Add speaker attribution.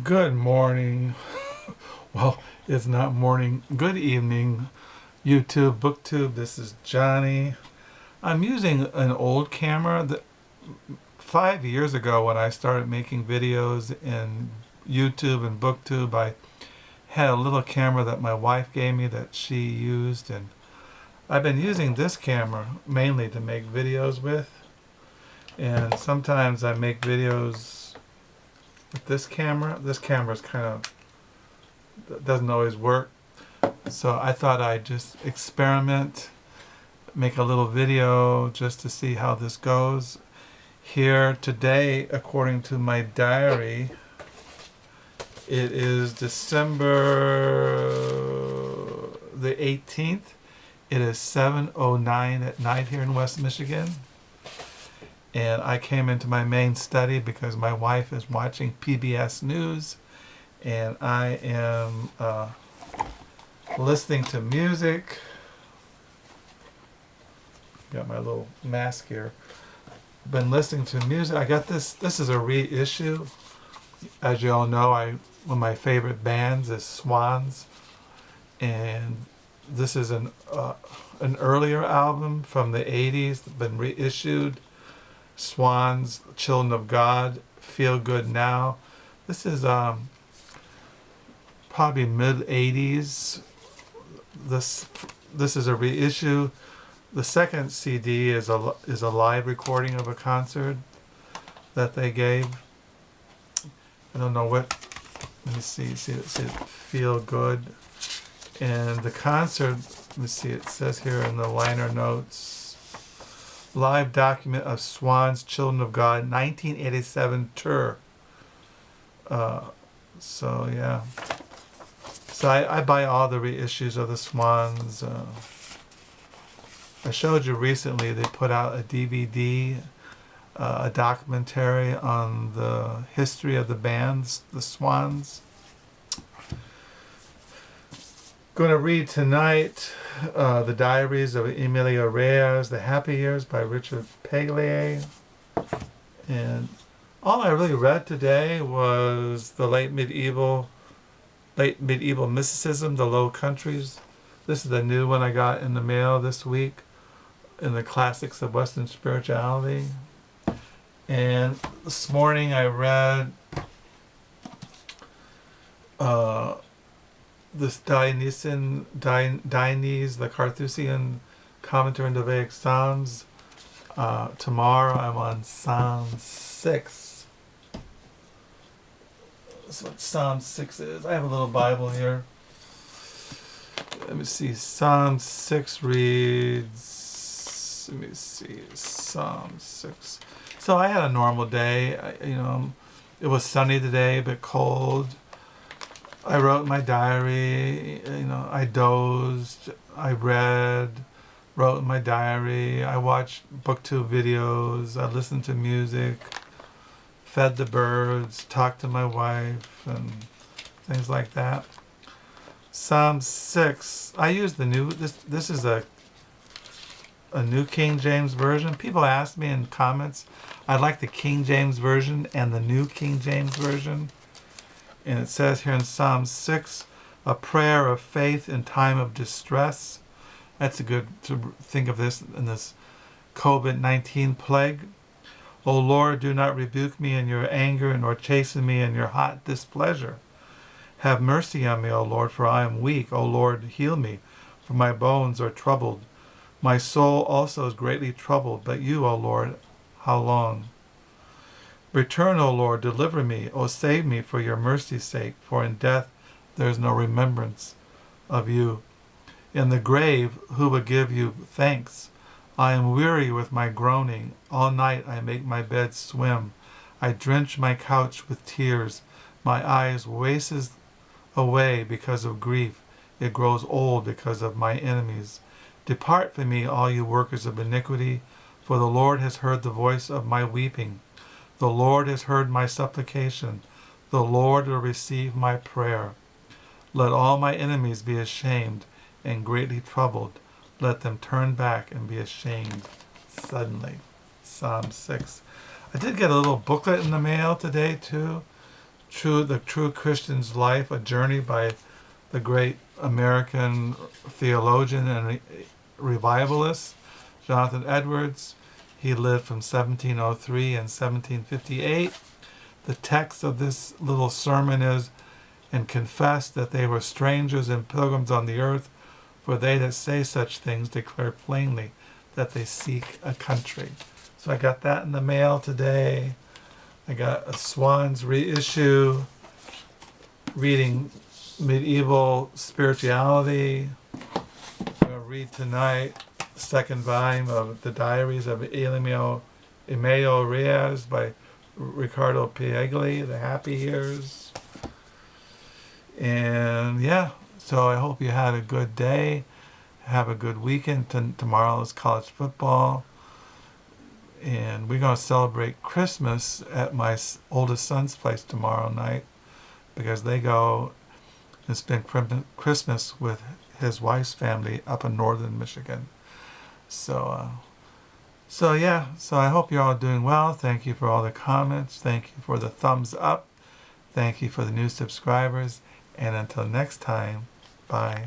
Speaker 1: Good morning. Well, it's not morning. Good evening, YouTube, BookTube. This is Johnny. I'm using an old camera that 5 years ago when I started making videos in YouTube and BookTube. I had a little camera that my wife gave me that she used, and I've been using this camera mainly to make videos with. And sometimes I make videos with this camera. This camera's kind of doesn't always work, so I thought I'd just experiment, make a little video just to see how this goes. Here today, according to my diary, it is December the 18th. It is 7:09 at night here in West Michigan. And I came into my main study because my wife is watching PBS News, and I am listening to music. Got my little mask here. Been listening to music. I got this. This is a reissue. As you all know, one of my favorite bands is Swans, and this is an earlier album from the '80s, been reissued. Swans, Children of God, Feel Good Now. This is probably mid '80s. This is a reissue. The second CD is a live recording of a concert that they gave. I don't know what. Let me see. See it Feel Good, and the concert. Let me see. It says here in the liner notes. Live document of Swans, Children of God, 1987 tour. So yeah. So I buy all the reissues of the Swans. I showed you recently they put out a DVD, a documentary on the history of the bands, the Swans. Going to read tonight the Diaries of Emilio, The Happy Years by Richard Piglia. And all I really read today was the late medieval Mysticism, The Low Countries. This is the new one I got in the mail this week in the Classics of Western Spirituality. And this morning I read this Denis, the Carthusian commentary on the Davidic Psalms. Tomorrow I'm on Psalm 6. That's what Psalm 6 is. I have a little Bible here. Let me see. Psalm 6 reads... Let me see. Psalm 6. So I had a normal day. It was sunny today, a bit cold. I wrote my diary, I dozed, I read, wrote in my diary, I watched BookTube videos, I listened to music, fed the birds, talked to my wife, and things like that. Psalm 6, I use the new, this is a New King James Version. People ask me in comments, I like the King James Version and the New King James Version. And it says here in Psalm 6, a prayer of faith in time of distress. That's a good to think of this in this COVID-19 plague. O Lord, do not rebuke me in your anger, nor chasten me in your hot displeasure. Have mercy on me, O Lord, for I am weak. O Lord, heal me, for my bones are troubled. My soul also is greatly troubled, but you, O Lord, how long? Return, O Lord, deliver me, O save me for your mercy's sake, for in death there is no remembrance of you. In the grave, who will give you thanks? I am weary with my groaning. All night I make my bed swim. I drench my couch with tears. My eyes wastes away because of grief. It grows old because of my enemies. Depart from me, all you workers of iniquity, for the Lord has heard the voice of my weeping. The Lord has heard my supplication. The Lord will receive my prayer. Let all my enemies be ashamed and greatly troubled. Let them turn back and be ashamed suddenly. Psalm 6. I did get a little booklet in the mail today too. The True Christian's Life, a journey by the great American theologian and revivalist Jonathan Edwards. He lived from 1703 and 1758. The text of this little sermon is, "And confess that they were strangers and pilgrims on the earth, for they that say such things declare plainly that they seek a country." So I got that in the mail today. I got a Swan's reissue, reading medieval spirituality. I'm going to read tonight the second volume of the Diaries of Emilio Reyes by Ricardo, Piglia, The Happy Years. And yeah, so I hope you had a good day. Have a good weekend. Tomorrow is college football. And we're going to celebrate Christmas at my oldest son's place tomorrow night, because they go and spend Christmas with his wife's family up in northern Michigan. So I hope you're all doing well. Thank you for all the comments. Thank you for the thumbs up. Thank you for the new subscribers. And until next time, bye.